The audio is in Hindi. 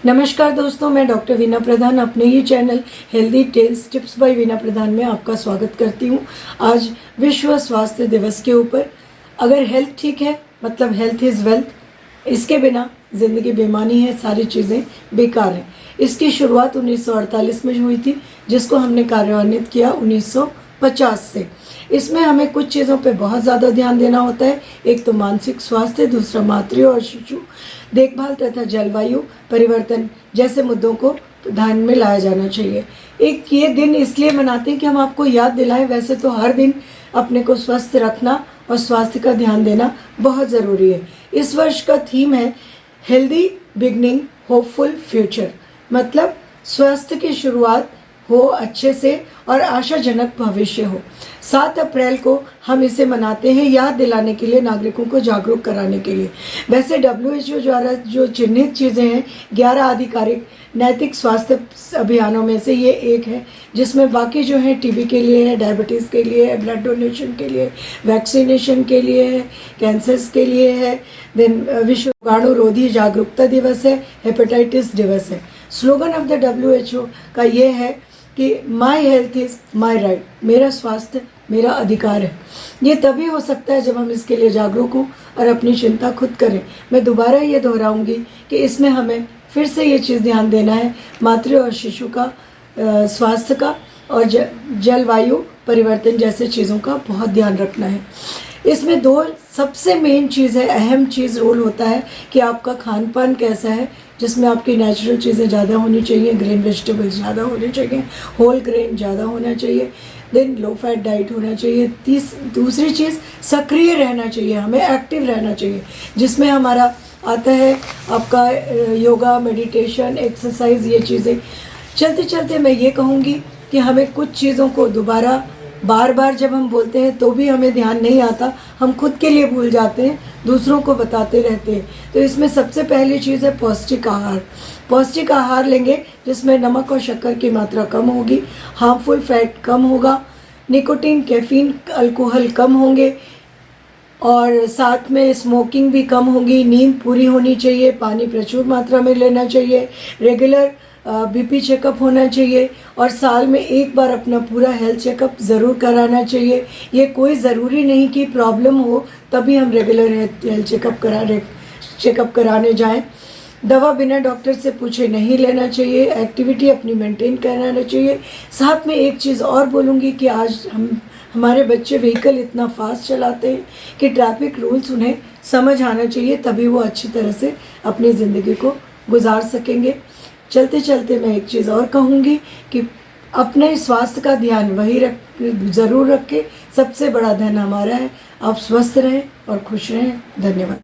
नमस्कार दोस्तों, मैं डॉक्टर वीना प्रधान अपने ही channel healthy tales tips by Veena Pradhan में आपका स्वागत करती हूँ। आज विश्व स्वास्थ्य दिवस के ऊपर अगर हेल्थ ठीक है मतलब हेल्थ इज़ वेल्थ, इसके बिना ज़िंदगी बेमानी है, सारी चीज़ें बेकार हैं। इसकी शुरुआत 1948 में हुई थी, जिसको हमने कार्यान्वित किया 1950 से। इसमें हमें कुछ चीज़ों पे बहुत ज़्यादा ध्यान देना होता है। एक तो मानसिक स्वास्थ्य, दूसरा मातृ और शिशु देखभाल तथा जलवायु परिवर्तन जैसे मुद्दों को ध्यान में लाया जाना चाहिए। एक ये दिन इसलिए मनाते हैं कि हम आपको याद दिलाएं। वैसे तो हर दिन अपने को स्वस्थ रखना और स्वास्थ्य का ध्यान देना बहुत ज़रूरी है। इस वर्ष का थीम है हेल्दी बिगनिंग होपफुल फ्यूचर, मतलब स्वास्थ्य की शुरुआत हो अच्छे से और आशाजनक भविष्य हो। 7 अप्रैल को हम इसे मनाते हैं याद दिलाने के लिए, नागरिकों को जागरूक कराने के लिए। वैसे WHO द्वारा जो चिन्हित चीज़ें हैं 11 आधिकारिक नैतिक स्वास्थ्य अभियानों में से ये एक है, जिसमें बाकी जो है टीबी के लिए है, डायबिटीज़ के लिए है, ब्लड डोनेशन के लिए, वैक्सीनेशन के लिए है, कैंसर्स के लिए है, देन विश्व रोगाणुरोधी जागरूकता दिवस है, हेपेटाइटिस दिवस है। स्लोगन ऑफ द WHO का ये है कि my health is my right, मेरा स्वास्थ्य मेरा अधिकार है। ये तभी हो सकता है जब हम इसके लिए जागरूक हों और अपनी चिंता खुद करें। मैं दोबारा ये दोहराऊंगी कि इसमें हमें फिर से ये चीज़ ध्यान देना है, मातृ और शिशु का स्वास्थ्य का और जलवायु परिवर्तन जैसे चीज़ों का बहुत ध्यान रखना है। इसमें 2 सबसे मेन चीज़ है, अहम चीज़ रोल होता है कि आपका खान पान कैसा है, जिसमें आपकी नेचुरल चीज़ें ज़्यादा होनी चाहिए, ग्रीन वेजिटेबल्स ज़्यादा होने चाहिए, होल ग्रेन ज़्यादा होना चाहिए, देन लो फैट डाइट होना चाहिए। दूसरी चीज़ सक्रिय रहना चाहिए, हमें एक्टिव रहना चाहिए, जिसमें हमारा आता है आपका योगा, मेडिटेशन, एक्सरसाइज, ये चीज़ें। चलते चलते मैं ये कहूँगी कि हमें कुछ चीज़ों को दोबारा बार बार जब हम बोलते हैं तो भी हमें ध्यान नहीं आता, हम खुद के लिए भूल जाते हैं, दूसरों को बताते रहते हैं। तो इसमें सबसे पहली चीज़ है पौष्टिक आहार। पौष्टिक आहार लेंगे जिसमें नमक और शक्कर की मात्रा कम होगी, हार्मफुल फैट कम होगा, निकोटीन, कैफीन, अल्कोहल कम होंगे और साथ में स्मोकिंग भी कम होगी। नींद पूरी होनी चाहिए, पानी प्रचुर मात्रा में लेना चाहिए, रेगुलर BP चेकअप होना चाहिए और साल में एक बार अपना पूरा हेल्थ चेकअप ज़रूर कराना चाहिए। ये कोई ज़रूरी नहीं कि प्रॉब्लम हो तभी हम रेगुलर हेल्थ चेकअप कराने जाएं। दवा बिना डॉक्टर से पूछे नहीं लेना चाहिए, एक्टिविटी अपनी मेंटेन कराना चाहिए। साथ में एक चीज़ और बोलूँगी कि आज हमारे बच्चे व्हीकल इतना फास्ट चलाते हैं कि ट्रैफिक रूल्स उन्हें समझ आना चाहिए, तभी वो अच्छी तरह से अपनी ज़िंदगी को गुजार सकेंगे। चलते चलते मैं एक चीज़ और कहूँगी कि अपने स्वास्थ्य का ध्यान ज़रूर रखें। सबसे बड़ा धन हमारा है। आप स्वस्थ रहें और खुश रहें। धन्यवाद।